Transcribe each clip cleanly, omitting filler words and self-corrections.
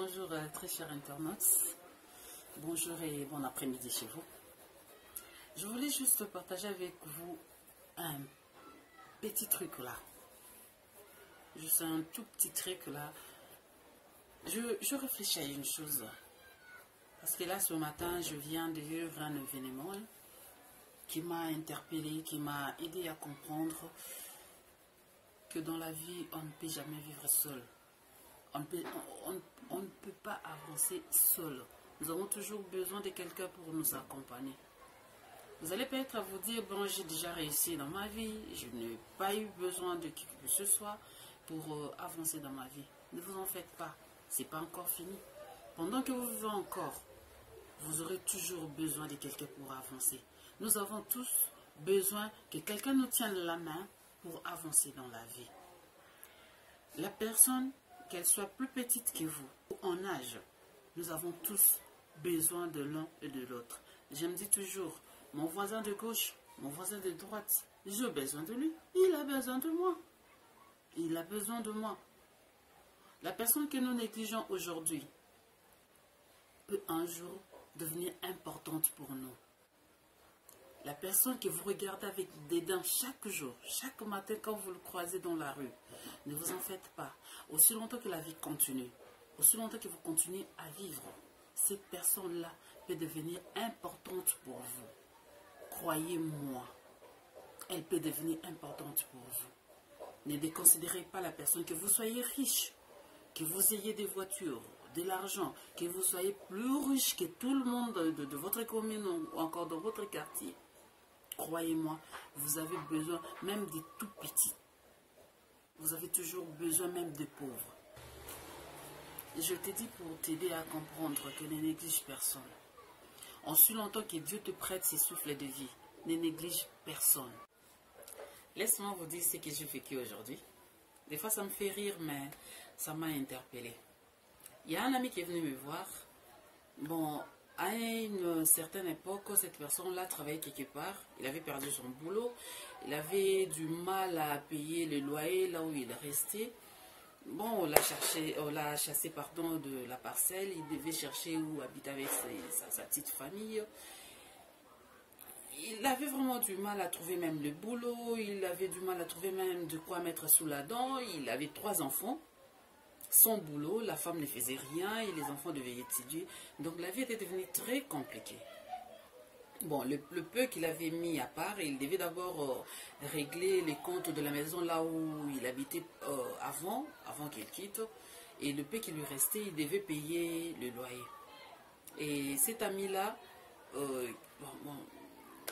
Bonjour très chers internautes, bonjour et bon après-midi chez vous. Je voulais juste partager avec vous un petit truc là, juste un tout petit truc là. Je réfléchis à une chose, parce que là ce matin je viens de vivre un événement qui m'a interpellé, qui m'a aidé à comprendre que dans la vie on ne peut jamais vivre seul. On ne peut pas avancer seul. Nous avons toujours besoin de quelqu'un pour nous accompagner. Vous allez peut-être vous dire, bon, j'ai déjà réussi dans ma vie, je n'ai pas eu besoin de qui que ce soit pour avancer dans ma vie. Ne vous en faites pas, ce n'est pas encore fini. Pendant que vous vivez encore, vous aurez toujours besoin de quelqu'un pour avancer. Nous avons tous besoin que quelqu'un nous tienne la main pour avancer dans la vie. La personne, qu'elle soit plus petite que vous, ou en âge, nous avons tous besoin de l'un et de l'autre. Je me dis toujours, mon voisin de gauche, mon voisin de droite, j'ai besoin de lui, il a besoin de moi. Il a besoin de moi. La personne que nous négligeons aujourd'hui peut un jour devenir importante pour nous. La personne que vous regardez avec dédain chaque jour, chaque matin quand vous le croisez dans la rue, ne vous en faites pas. Aussi longtemps que la vie continue, aussi longtemps que vous continuez à vivre, cette personne-là peut devenir importante pour vous. Croyez-moi, elle peut devenir importante pour vous. Ne déconsidérez pas la personne, que vous soyez riche, que vous ayez des voitures, de l'argent, que vous soyez plus riche que tout le monde de votre commune ou encore dans votre quartier. Croyez-moi, vous avez besoin même des tout petits. Vous avez toujours besoin même des pauvres. Je te dis pour t'aider à comprendre que ne néglige personne. En si longtemps que Dieu te prête ses souffles de vie, ne néglige personne. Laisse-moi vous dire ce que j'ai vécu aujourd'hui. Des fois ça me fait rire, mais ça m'a interpellé. Il y a un ami qui est venu me voir. Bon, à une certaine époque, cette personne-là travaillait quelque part. Il avait perdu son boulot. Il avait du mal à payer le loyer là où il restait. Bon, on l'a chassé de la parcelle. Il devait chercher où habiter avec sa petite famille. Il avait vraiment du mal à trouver même le boulot. Il avait du mal à trouver même de quoi mettre sous la dent. Il avait 3 enfants. Son boulot, la femme ne faisait rien et les enfants devaient étudier. Donc la vie était devenue très compliquée. Bon, le peu qu'il avait mis à part, il devait d'abord régler les comptes de la maison là où il habitait avant qu'il quitte. Et le peu qui lui restait, il devait payer le loyer. Et cet ami-là,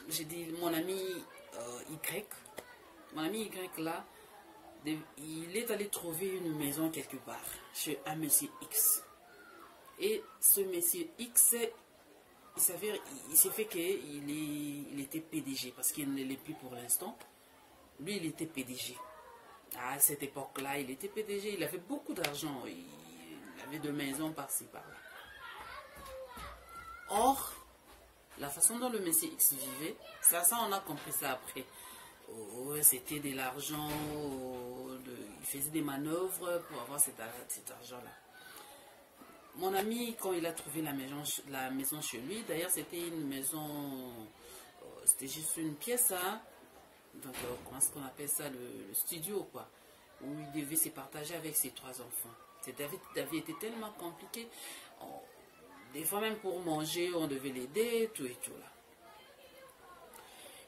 j'ai dit mon ami Y, mon ami Y là, il est allé trouver une maison quelque part chez un monsieur X. Et ce monsieur X, il s'est fait qu'il était PDG, parce qu'il ne l'est plus pour l'instant. Lui, il était PDG. À cette époque-là, il était PDG. Il avait beaucoup d'argent. Il avait 2 maisons par-ci, par-là. Or, la façon dont le monsieur X vivait, ça on a compris ça après. C'était de l'argent, il faisait des manœuvres pour avoir cet argent-là. Mon ami, quand il a trouvé la maison chez lui, d'ailleurs c'était une maison, c'était juste une pièce, hein, donc comment est-ce qu'on appelle ça, le studio quoi, où il devait se partager avec ses 3 enfants. La vie était tellement compliquée, des fois même pour manger, on devait l'aider, tout et tout là.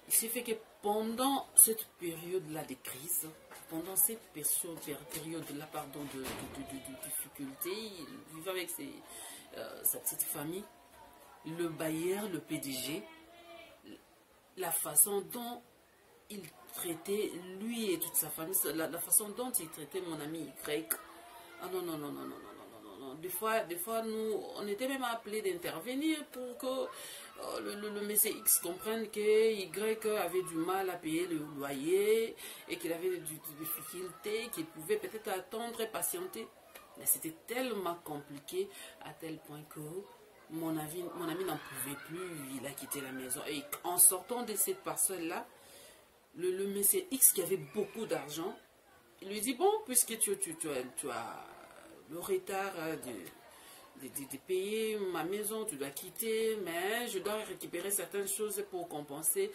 Il s'est fait que pendant cette période-là de crise, pendant cette période-là, de difficulté, il vivait avec sa petite famille, le bailleur, le PDG, la façon dont il traitait lui et toute sa famille, la façon dont il traitait mon ami Y. Ah non, non, non, non, non, non, non, non, non. Des fois, nous, on était même appelés d'intervenir pour que le monsieur X comprenne que Y avait du mal à payer le loyer et qu'il avait des difficultés, qu'il pouvait peut-être attendre et patienter. Mais c'était tellement compliqué à tel point que mon ami n'en pouvait plus, il a quitté la maison. Et en sortant de cette parcelle-là, le monsieur X qui avait beaucoup d'argent, il lui dit, bon, puisque tu as le retard de payer ma maison, tu dois quitter, mais je dois récupérer certaines choses pour compenser.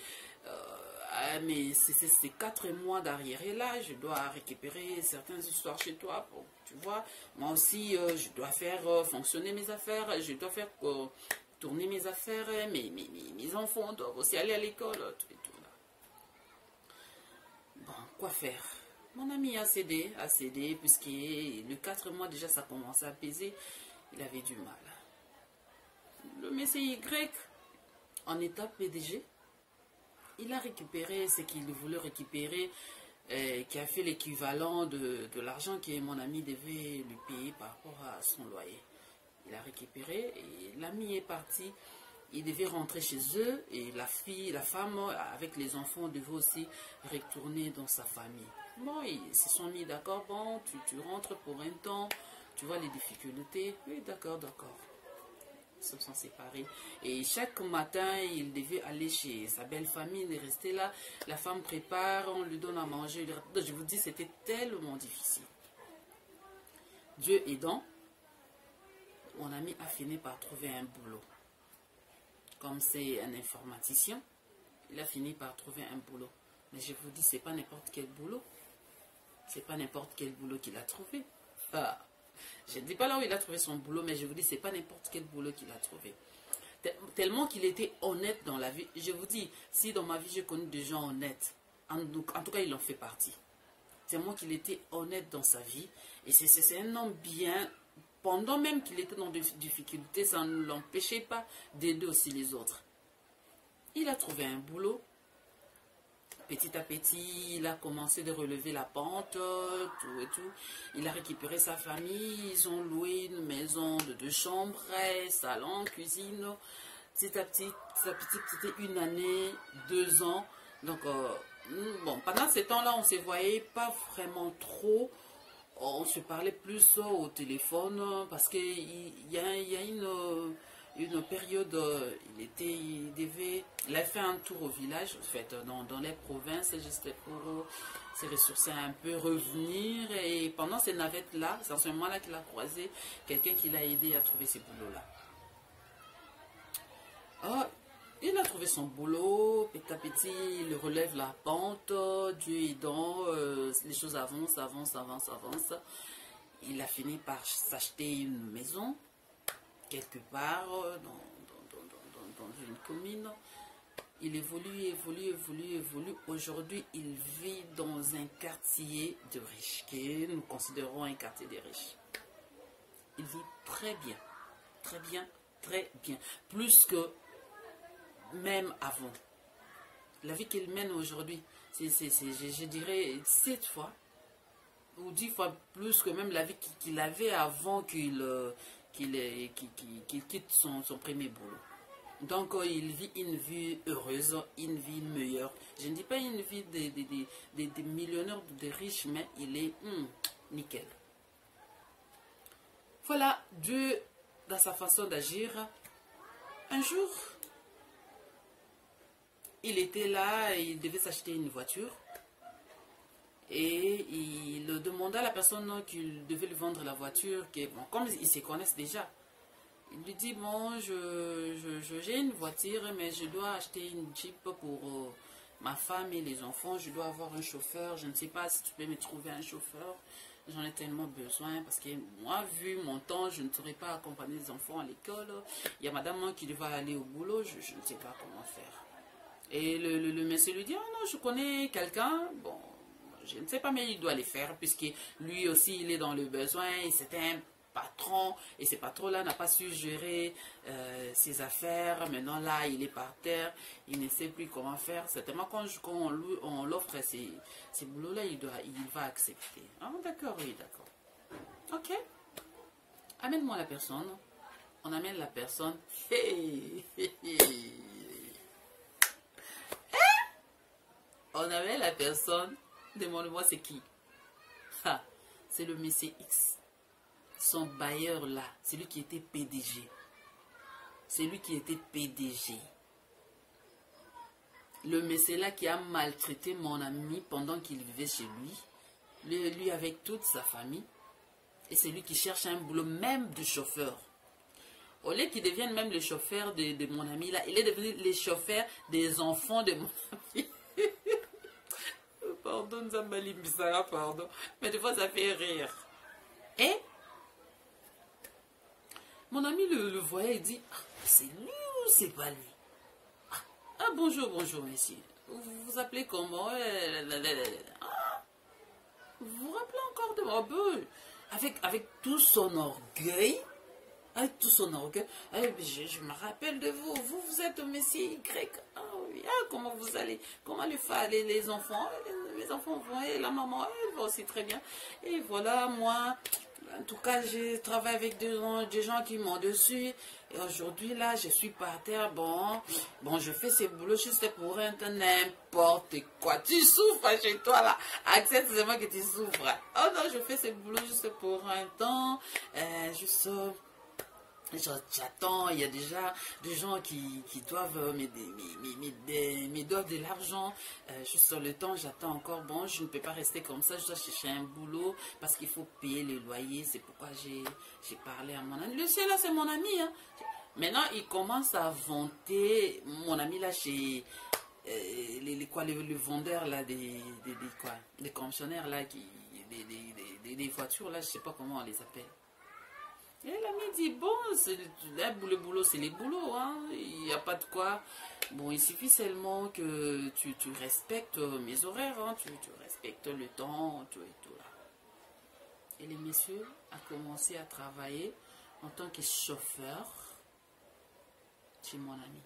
Mais c'est 4 mois d'arrière. Et là, je dois récupérer certaines histoires chez toi. Pour, tu vois, moi aussi, je dois faire fonctionner mes affaires. Je dois faire tourner mes affaires. Mes enfants doivent aussi aller à l'école. Tout et tout là. Bon, quoi faire? Mon ami a cédé, puisque le 4 mois déjà, ça commençait à peser. Il avait du mal. Le monsieur Y, en état PDG, il a récupéré ce qu'il voulait récupérer, qui a fait l'équivalent de l'argent que mon ami devait lui payer par rapport à son loyer. Il a récupéré et l'ami est parti. Il devait rentrer chez eux et la femme avec les enfants devait aussi retourner dans sa famille. Bon, ils se sont mis d'accord. Bon, tu rentres pour un temps. Tu vois les difficultés. Oui, d'accord. Ils se sont séparés. Et chaque matin, il devait aller chez sa belle famille, il est resté là. La femme prépare, on lui donne à manger. Je vous dis, c'était tellement difficile. Dieu aidant, mon ami a fini par trouver un boulot. Comme c'est un informaticien, il a fini par trouver un boulot. Mais je vous dis, c'est pas n'importe quel boulot. C'est pas n'importe quel boulot qu'il a trouvé. Ah. Je ne dis pas là où il a trouvé son boulot, mais je vous dis, c'est pas n'importe quel boulot qu'il a trouvé. Tellement qu'il était honnête dans la vie. Je vous dis, si dans ma vie j'ai connu des gens honnêtes, en tout cas il en fait partie. Tellement qu'il était honnête dans sa vie. Et c'est un homme bien. Pendant même qu'il était dans des difficultés, ça ne l'empêchait pas d'aider aussi les autres. Il a trouvé un boulot. Petit à petit, il a commencé de relever la pente, tout et tout. Il a récupéré sa famille. Ils ont loué une maison de 2 chambres, salon, cuisine. Petit à petit, c'était 1 année, 2 ans. Donc, bon, pendant ces temps-là, on ne se voyait pas vraiment trop. On se parlait plus au téléphone parce qu'il y a une période, il a fait un tour au village, en fait, dans les provinces, juste pour se ressourcer un peu, revenir. Et pendant ces navettes-là, c'est en ce moment-là qu'il a croisé quelqu'un qui l'a aidé à trouver ce boulot-là. Il a trouvé son boulot, petit à petit, il relève la pente, Dieu aidant, les choses avancent. Il a fini par s'acheter une maison, quelque part, dans une commune. Il évolue. Aujourd'hui, il vit dans un quartier de riches, que nous considérons un quartier des riches. Il vit très bien. Plus que même avant. La vie qu'il mène aujourd'hui, je dirais 7 fois ou 10 fois plus que même la vie qu'il avait avant qu'il quitte son premier boulot. Donc il vit une vie heureuse, une vie meilleure. Je ne dis pas une vie des millionnaires, des riches, mais il est nickel. Voilà, Dieu, dans sa façon d'agir, un jour, il était là, il devait s'acheter une voiture et il demanda à la personne qu'il devait lui vendre la voiture, que, bon, comme ils se connaissent déjà, il lui dit, bon, j'ai une voiture, mais je dois acheter une Jeep pour ma femme et les enfants, je dois avoir un chauffeur, je ne sais pas si tu peux me trouver un chauffeur, j'en ai tellement besoin, parce que moi, vu mon temps, je ne saurais pas accompagner les enfants à l'école, il y a madame qui devait aller au boulot, je ne sais pas comment faire. Et le monsieur lui dit, oh non, je connais quelqu'un, bon, je ne sais pas, mais il doit les faire, puisque lui aussi, il est dans le besoin, et c'était un patron, et ce patron-là n'a pas su gérer ses affaires, maintenant là, il est par terre, il ne sait plus comment faire, certainement quand on l'offre ces boulots-là, il va accepter. Ah, d'accord, oui, d'accord. Ok, amène-moi la personne, on amène la personne, on amène la personne, demande-moi c'est qui. C'est le monsieur X. Son bailleur là, c'est lui qui était PDG. Le monsieur là qui a maltraité mon ami pendant qu'il vivait chez lui. Lui avec toute sa famille. Et c'est lui qui cherche un boulot même de chauffeur. Au lieu qu'il devienne même le chauffeur de mon ami là, il est devenu le chauffeur des enfants de mon ami. Pardon, Zambali Mbissara, pardon. Mais des fois, ça fait rire. Et mon ami le voyait et dit, ah, c'est lui ou c'est pas lui? Ah, bonjour, bonjour, monsieur. Vous vous appelez comment? Ah, vous vous rappelez encore de moi? Avec tout son orgueil, je me rappelle de vous. Vous êtes au Messie Y. Ah oui, ah, comment vous allez? Comment les enfants? Les enfants vont, et la maman, elle va aussi très bien. Et voilà, moi, en tout cas, je travaille avec des gens qui m'ont dessus. Et aujourd'hui, là, je suis par terre. Bon, je fais ce boulot juste pour un temps, n'importe quoi. Tu souffres chez toi, là. Accepte seulement que tu souffres. Oh non, je fais ce boulot juste pour un temps. J'attends, il y a déjà des gens qui doivent me doivent de l'argent. Juste sur le temps, j'attends encore. Bon, je ne peux pas rester comme ça, je dois chercher un boulot parce qu'il faut payer le loyer. C'est pourquoi j'ai parlé à mon ami. Le ciel, là, c'est mon ami. Hein. Maintenant, il commence à vanter mon ami là chez le vendeur là, des commissionnaires là, des voitures là, je sais pas comment on les appelle. Et l'ami dit, bon, le boulot, c'est les boulots, hein. Il n'y a pas de quoi. Bon, il suffit seulement que tu respectes mes horaires, hein. Tu respectes le temps, tout et tout. Là. Et le monsieur a commencé à travailler en tant que chauffeur chez mon ami.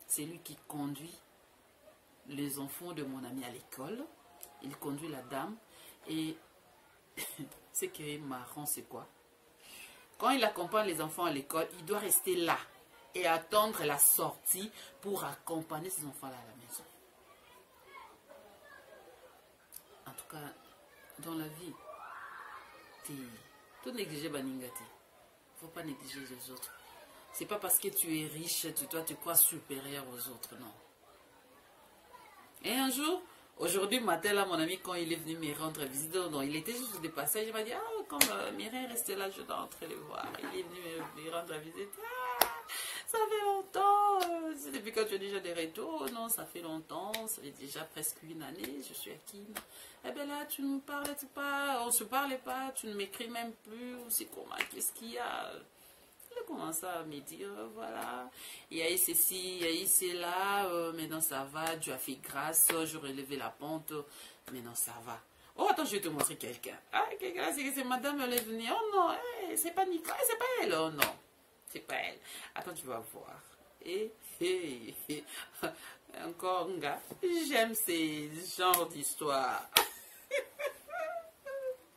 C'est lui qui conduit les enfants de mon ami à l'école. Il conduit la dame. Et ce qui est marrant, c'est quoi? Quand il accompagne les enfants à l'école, il doit rester là et attendre la sortie pour accompagner ces enfants-là à la maison. En tout cas, dans la vie, tout négliger Baningati. Il ne faut pas négliger les autres. C'est pas parce que tu es riche, toi tu crois supérieur aux autres, non. Et un jour, aujourd'hui matin, là, mon ami, quand il est venu me rendre visite, donc, il était juste de passage, il m'a dit, ah, comme Mireille restait là, je dois entrer le voir. Il est venu me rendre visite. Ah, ça fait longtemps. C'est depuis quand tu es déjà de retour? Non, ça fait longtemps. Ça fait déjà presque une année. Je suis à Kim. Eh bien là, tu ne me parlais pas. On ne se parlait pas. Tu ne m'écris même plus. C'est comment? Qu'est-ce qu'il y a? Il a commencé à me dire, voilà, il y a eu ceci, il y a eu cela, maintenant ça va, Dieu a fait grâce, je relevais la pente, maintenant ça va. Oh, attends, je vais te montrer quelqu'un. Ah, quelqu'un, c'est madame, elle est venue. Oh non, c'est pas Nicole, c'est pas elle. Oh non, c'est pas elle. Attends, tu vas voir. Encore un gars, j'aime ces genres d'histoires.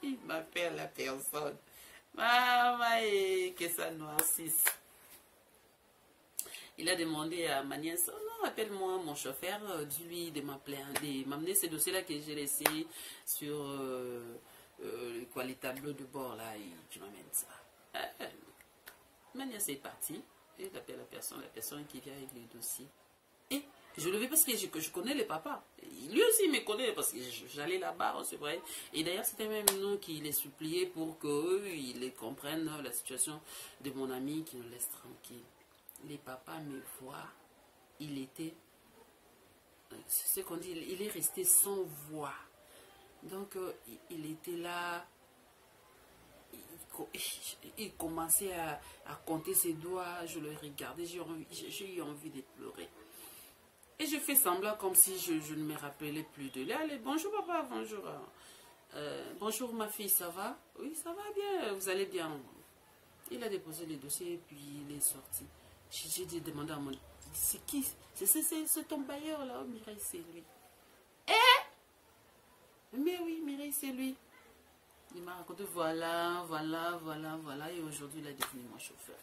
Il m'appelle la personne. Maman, que ça noircisse. Il a demandé à ma nièce, oh non, appelle-moi mon chauffeur, dis-lui de m'amener ces dossiers-là que j'ai laissés sur les tableaux de bord, là, et tu m'amènes ça. Ma nièce est partie, et j'appelle la personne qui vient avec les dossiers. Et je le veux parce que je connais le papa. Lui aussi il me connaît parce que j'allais là-bas, c'est vrai. Et d'ailleurs, c'était même nous qui les suppliait pour qu'eux, ils comprennent la situation de mon ami qui nous laisse tranquille. Les papas me voient, il était, c'est ce qu'on dit, il est resté sans voix. Donc, il était là, il commençait à compter ses doigts, je le regardais, j'ai eu envie de pleurer. Et je fais semblant comme si je ne me rappelais plus de lui. Allez, bonjour papa, bonjour. Bonjour ma fille, ça va? Oui, ça va bien, vous allez bien. Il a déposé les dossiers et puis il est sorti. J'ai demandé à mon... C'est qui? C'est ton bailleur là. Oh, Mireille, c'est lui. Mais oui, Mireille, c'est lui. Il m'a raconté, voilà. Et aujourd'hui, il est devenu mon chauffeur.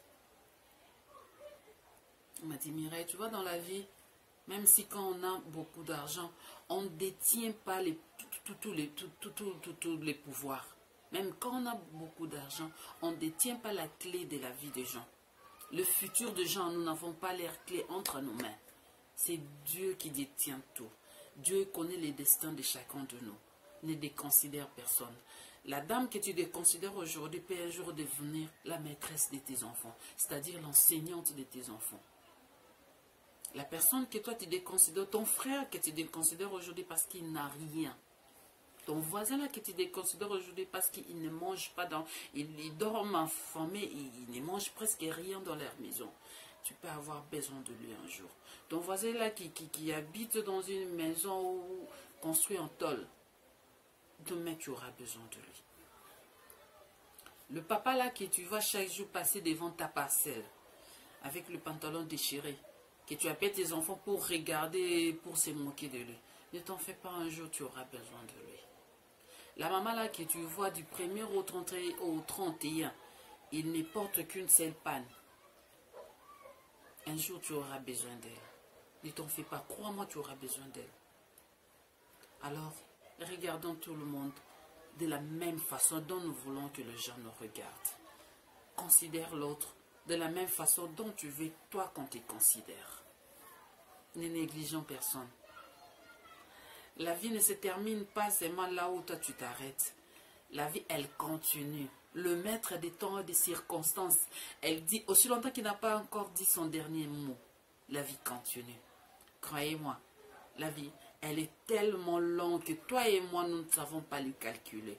Il m'a dit, Mireille, tu vois, dans la vie, même si quand on a beaucoup d'argent, on ne détient pas tous les pouvoirs. Même quand on a beaucoup d'argent, on ne détient pas la clé de la vie des gens. Le futur des gens, nous n'avons pas l'air clé entre nos mains. C'est Dieu qui détient tout. Dieu connaît les destins de chacun de nous. Ne déconsidère personne. La dame que tu déconsidères aujourd'hui peut un jour devenir la maîtresse de tes enfants, c'est-à-dire l'enseignante de tes enfants. La personne que toi tu déconsidères, ton frère que tu déconsidères aujourd'hui parce qu'il n'a rien. Ton voisin là que tu déconsidères aujourd'hui parce qu'il ne mange pas dans... Il dort en famille, il ne mange presque rien dans leur maison. Tu peux avoir besoin de lui un jour. Ton voisin là qui habite dans une maison construite en tôle, demain tu auras besoin de lui. Le papa là que tu vas chaque jour passer devant ta parcelle, avec le pantalon déchiré, que tu appelles tes enfants pour regarder, pour se moquer de lui. Ne t'en fais pas, un jour tu auras besoin de lui. La maman là que tu vois du 1er au 31, il ne porte qu'une seule panne. Un jour tu auras besoin d'elle. Ne t'en fais pas, crois-moi, tu auras besoin d'elle. Alors, regardons tout le monde de la même façon dont nous voulons que les gens nous regardent. Considère l'autre de la même façon dont tu veux toi qu'on te considère. Ne négligeons personne. La vie ne se termine pas seulement là où toi tu t'arrêtes. La vie, elle continue. Le maître des temps et des circonstances, elle dit, aussi longtemps qu'il n'a pas encore dit son dernier mot, la vie continue. Croyez-moi, la vie, elle est tellement longue que toi et moi, nous ne savons pas le calculer.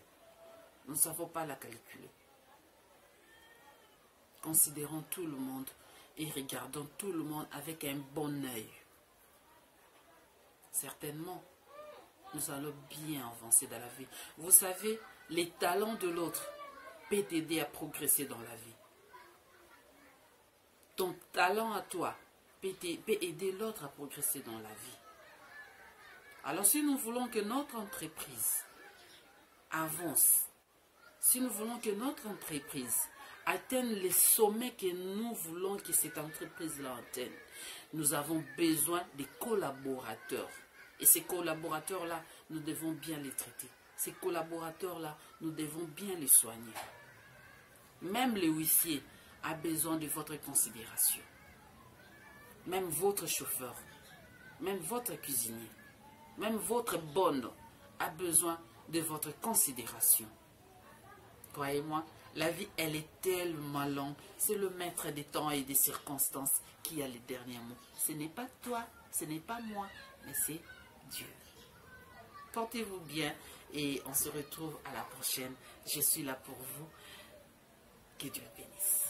Nous ne savons pas la calculer. Considérons tout le monde et regardons tout le monde avec un bon œil. Certainement, nous allons bien avancer dans la vie. Vous savez, les talents de l'autre peuvent t'aider à progresser dans la vie. Ton talent à toi peut aider l'autre à progresser dans la vie. Alors si nous voulons que notre entreprise avance, si nous voulons que notre entreprise atteigne les sommets que nous voulons que cette entreprise-là atteigne, nous avons besoin des collaborateurs. Et ces collaborateurs-là, nous devons bien les traiter. Ces collaborateurs-là, nous devons bien les soigner. Même le huissier a besoin de votre considération. Même votre chauffeur, même votre cuisinier, même votre bonne a besoin de votre considération. Croyez-moi, la vie, elle est tellement longue. C'est le maître des temps et des circonstances qui a les derniers mots. Ce n'est pas toi, ce n'est pas moi, mais c'est Dieu. Portez-vous bien et on se retrouve à la prochaine. Je suis là pour vous. Que Dieu bénisse.